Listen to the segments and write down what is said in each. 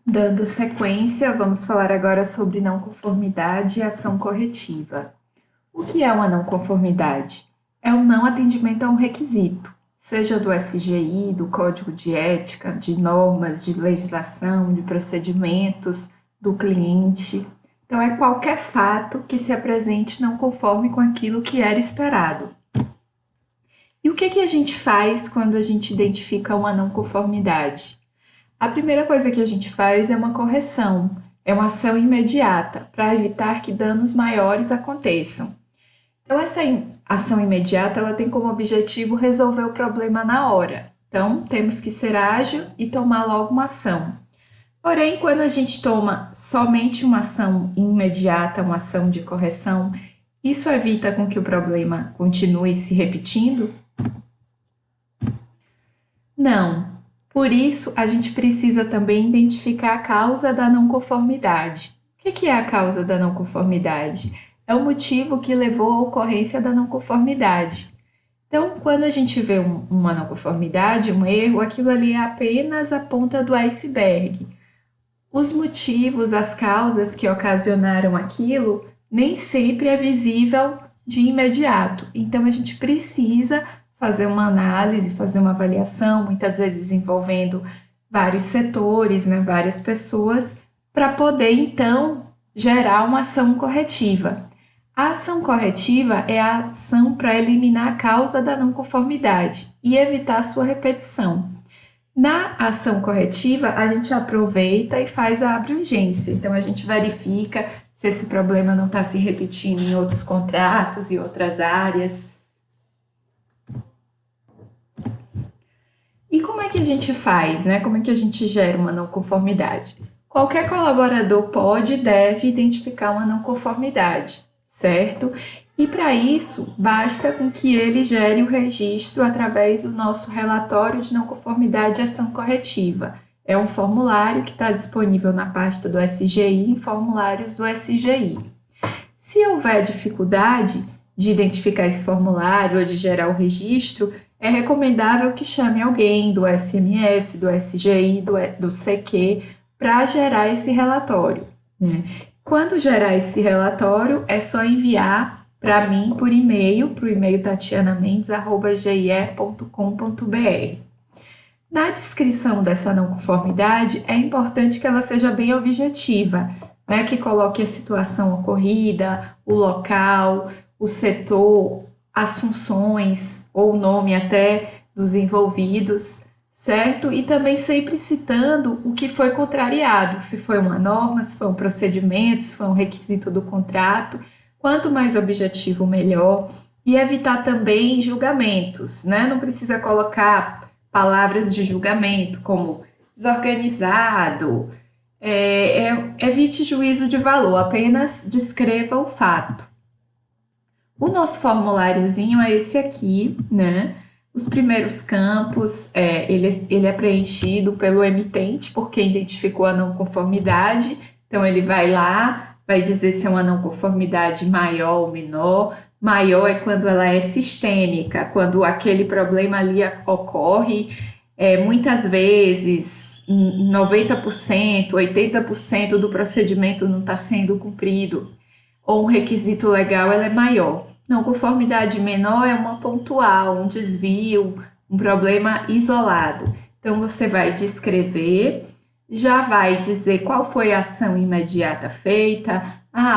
Dando sequência, vamos falar agora sobre não conformidade e ação corretiva. O que é uma não conformidade? É o não atendimento a um requisito, seja do SGI, do Código de Ética, de normas, de legislação, de procedimentos, do cliente. Então, é qualquer fato que se apresente não conforme com aquilo que era esperado. E o que a gente faz quando a gente identifica uma não conformidade? A primeira coisa que a gente faz é uma correção, é uma ação imediata para evitar que danos maiores aconteçam. Então, essa ação imediata ela tem como objetivo resolver o problema na hora. Então, temos que ser ágil e tomar logo uma ação. Porém, quando a gente toma somente uma ação imediata, uma ação de correção, isso evita com que o problema continue se repetindo? Não. Por isso, a gente precisa também identificar a causa da não conformidade. O que é a causa da não conformidade? É o motivo que levou à ocorrência da não conformidade. Então, quando a gente vê uma não conformidade, um erro, aquilo ali é apenas a ponta do iceberg. Os motivos, as causas que ocasionaram aquilo, nem sempre é visível de imediato. Então, a gente precisa fazer uma análise, fazer uma avaliação, muitas vezes envolvendo vários setores, né, várias pessoas, para poder, então, gerar uma ação corretiva. A ação corretiva é a ação para eliminar a causa da não conformidade e evitar sua repetição. Na ação corretiva, a gente aproveita e faz a abrangência. Então, a gente verifica se esse problema não está se repetindo em outros contratos e outras áreas. E como é que a gente faz, né? Como é que a gente gera uma não conformidade? Qualquer colaborador pode e deve identificar uma não conformidade, certo? E para isso, basta com que ele gere o registro através do nosso relatório de não conformidade e ação corretiva. É um formulário que está disponível na pasta do SGI, em formulários do SGI. Se houver dificuldade de identificar esse formulário ou de gerar o registro, é recomendável que chame alguém do SMS, do SGI, do CQ, para gerar esse relatório, né? Quando gerar esse relatório, é só enviar para mim por e-mail, para o e-mail tatianamendes@ge.com.br. Na descrição dessa não conformidade, é importante que ela seja bem objetiva, né? Que coloque a situação ocorrida, o local, o setor, as funções ou o nome até dos envolvidos, certo? E também sempre citando o que foi contrariado, se foi uma norma, se foi um procedimento, se foi um requisito do contrato. Quanto mais objetivo, melhor. E evitar também julgamentos, né? Não precisa colocar palavras de julgamento como desorganizado, evite juízo de valor, apenas descreva o fato. O nosso formuláriozinho é esse aqui, né? Os primeiros campos, ele é preenchido pelo emitente, porque identificou a não conformidade. Então, ele vai lá, vai dizer se é uma não conformidade maior ou menor. Maior é quando ela é sistêmica, quando aquele problema ali ocorre muitas vezes, 90%, 80% do procedimento não está sendo cumprido, ou um requisito legal ela é maior. Não conformidade menor é uma pontual, um desvio, um problema isolado. Então, você vai descrever, já vai dizer qual foi a ação imediata feita.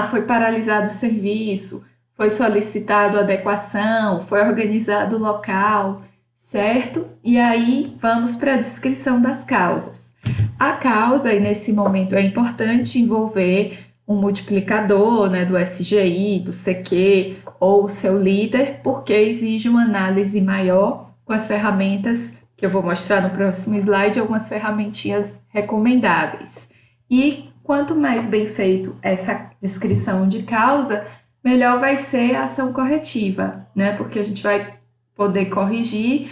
Foi paralisado o serviço, foi solicitado adequação, foi organizado o local, certo? E aí, vamos para a descrição das causas. A causa, e nesse momento é importante envolver um multiplicador, né, do SGI, do CQ ou o seu líder, porque exige uma análise maior com as ferramentas que eu vou mostrar no próximo slide, algumas ferramentinhas recomendáveis. E quanto mais bem feito essa descrição de causa, melhor vai ser a ação corretiva, né? Porque a gente vai poder corrigir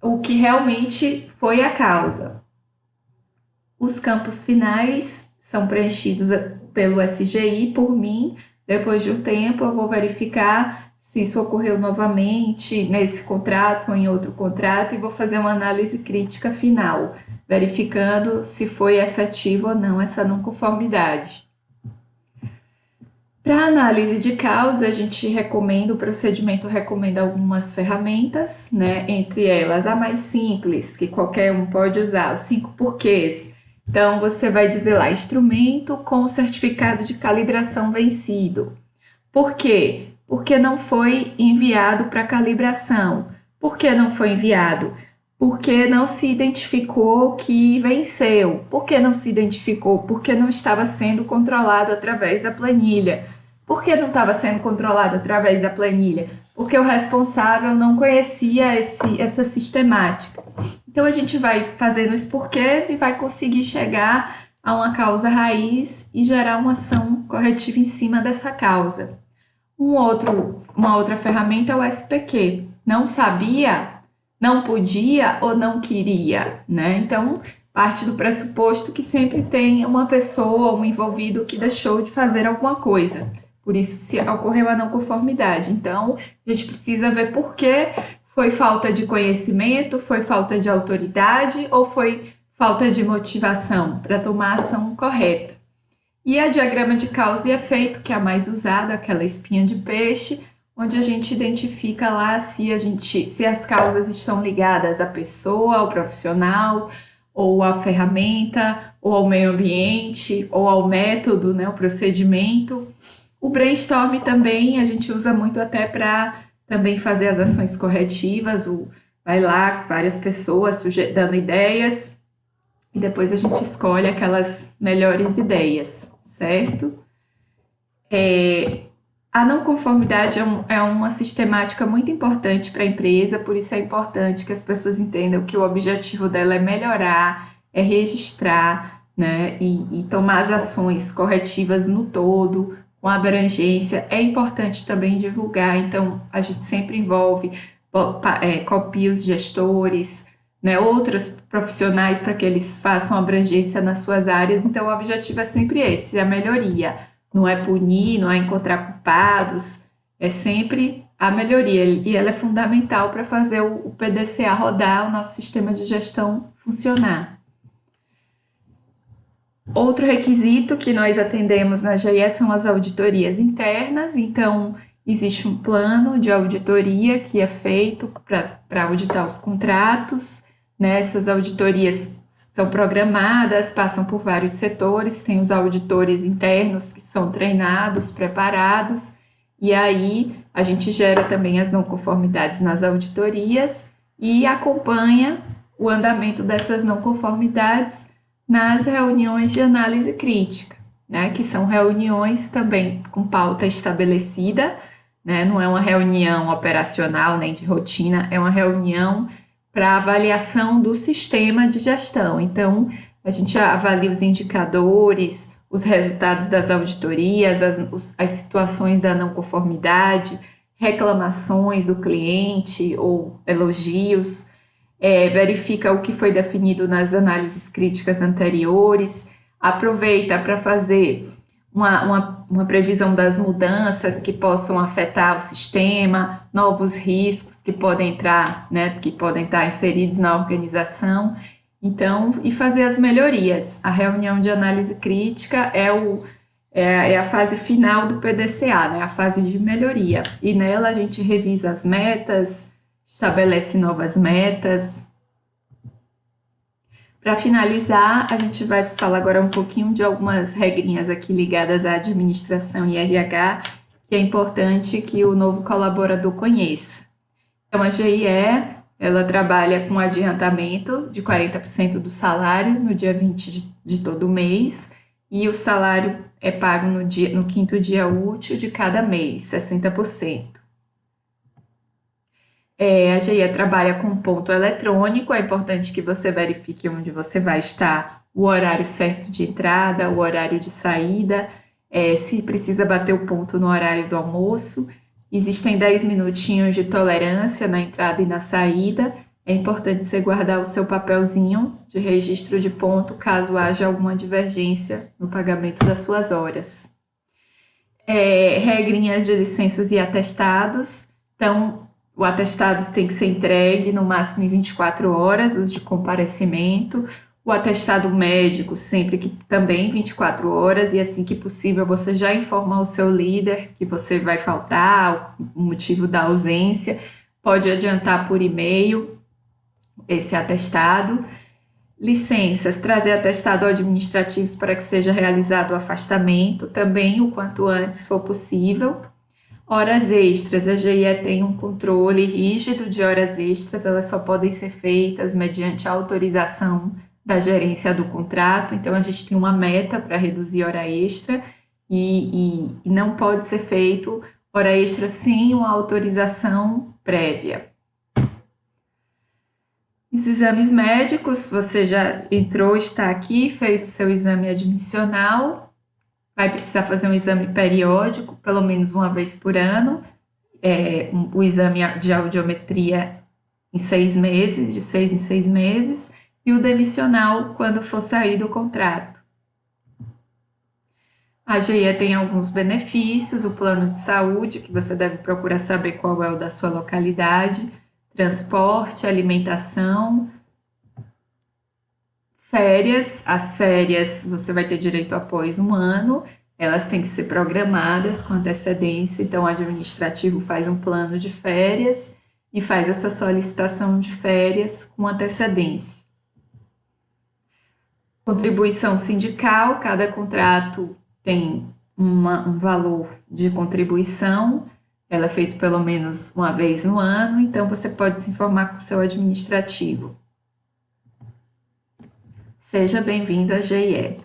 o que realmente foi a causa. Os campos finais são preenchidos pelo SGI, por mim. Depois de um tempo, eu vou verificar se isso ocorreu novamente nesse contrato ou em outro contrato e vou fazer uma análise crítica final. verificando se foi efetivo ou não essa não conformidade. Para análise de causa, a gente recomenda, o procedimento recomenda algumas ferramentas, né? Entre elas a mais simples, que qualquer um pode usar, os 5 porquês. Então, você vai dizer lá, instrumento com certificado de calibração vencido. Por quê? Porque não foi enviado para calibração. Por que não foi enviado? Porque não se identificou que venceu. Por que não se identificou? Porque não estava sendo controlado através da planilha. Por que não estava sendo controlado através da planilha? Porque o responsável não conhecia essa sistemática. Então, a gente vai fazendo os porquês e vai conseguir chegar a uma causa raiz e gerar uma ação corretiva em cima dessa causa. Uma outra ferramenta é o SPQ. Não sabia, não podia ou não queria, né? Então, parte do pressuposto que sempre tem uma pessoa, um envolvido que deixou de fazer alguma coisa. Por isso, se ocorreu a não conformidade. Então, a gente precisa ver por que foi falta de conhecimento, foi falta de autoridade ou foi falta de motivação para tomar a ação correta. E a diagrama de causa e efeito, que é a mais usada, aquela espinha de peixe, onde a gente identifica lá se as causas estão ligadas à pessoa, ao profissional, ou à ferramenta, ou ao meio ambiente, ou ao método, né, o procedimento. O brainstorm também a gente usa muito até para também fazer as ações corretivas, vai lá, várias pessoas dando ideias, e depois a gente escolhe aquelas melhores ideias, certo? A não conformidade é uma sistemática muito importante para a empresa, por isso é importante que as pessoas entendam que o objetivo dela é melhorar, é registrar, né, e tomar as ações corretivas no todo, com abrangência. É importante também divulgar, então a gente sempre envolve, copia os gestores, né, outros profissionais para que eles façam abrangência nas suas áreas. Então o objetivo é sempre esse, a melhoria. Não é punir, não é encontrar culpados, é sempre a melhoria. E ela é fundamental para fazer o PDCA rodar, o nosso sistema de gestão funcionar. Outro requisito que nós atendemos na GIE são as auditorias internas. Então, existe um plano de auditoria que é feito para auditar os contratos, né? Essas auditorias são programadas, passam por vários setores, tem os auditores internos que são treinados, preparados, e aí a gente gera também as não conformidades nas auditorias e acompanha o andamento dessas não conformidades nas reuniões de análise crítica, né, que são reuniões também com pauta estabelecida, né, não é uma reunião operacional nem de rotina, é uma reunião para avaliação do sistema de gestão. Então, a gente avalia os indicadores, os resultados das auditorias, as situações da não conformidade, reclamações do cliente ou elogios, verifica o que foi definido nas análises críticas anteriores, aproveita para fazer uma previsão das mudanças que possam afetar o sistema, novos riscos que podem entrar, né, que podem estar inseridos na organização, então, e fazer as melhorias. A reunião de análise crítica é a fase final do PDCA, né, a fase de melhoria, e nela a gente revisa as metas, estabelece novas metas. Para finalizar, a gente vai falar agora um pouquinho de algumas regrinhas aqui ligadas à administração e RH, que é importante que o novo colaborador conheça. Então, a GIE, ela trabalha com adiantamento de 40% do salário no dia 20 de todo mês, e o salário é pago no quinto dia útil de cada mês, 60%. A GIE trabalha com ponto eletrônico, é importante que você verifique onde você vai estar, o horário certo de entrada, o horário de saída, se precisa bater o ponto no horário do almoço. Existem 10 minutinhos de tolerância na entrada e na saída. É importante você guardar o seu papelzinho de registro de ponto, caso haja alguma divergência no pagamento das suas horas. Regrinhas de licenças e atestados. Então, o atestado tem que ser entregue no máximo em 24 horas, os de comparecimento. O atestado médico, sempre que também 24 horas, e assim que possível você já informar o seu líder que você vai faltar, o motivo da ausência, pode adiantar por e-mail esse atestado. Licenças, trazer atestado administrativos para que seja realizado o afastamento, também o quanto antes for possível. Horas extras, a GIE tem um controle rígido de horas extras, elas só podem ser feitas mediante a autorização da gerência do contrato, então a gente tem uma meta para reduzir hora extra e não pode ser feito hora extra sem uma autorização prévia. Os exames médicos, você já entrou, está aqui, fez o seu exame admissional, vai precisar fazer um exame periódico, pelo menos uma vez por ano, o exame de audiometria em 6 meses, de 6 em 6 meses, e o demissional quando for sair do contrato. A GIE tem alguns benefícios, o plano de saúde, que você deve procurar saber qual é o da sua localidade, transporte, alimentação, férias. As férias você vai ter direito após um ano, elas têm que ser programadas com antecedência, então o administrativo faz um plano de férias e faz essa solicitação de férias com antecedência. Contribuição sindical, cada contrato tem um valor de contribuição, ela é feita pelo menos uma vez no ano, então você pode se informar com o seu administrativo. Seja bem-vindo à GIE.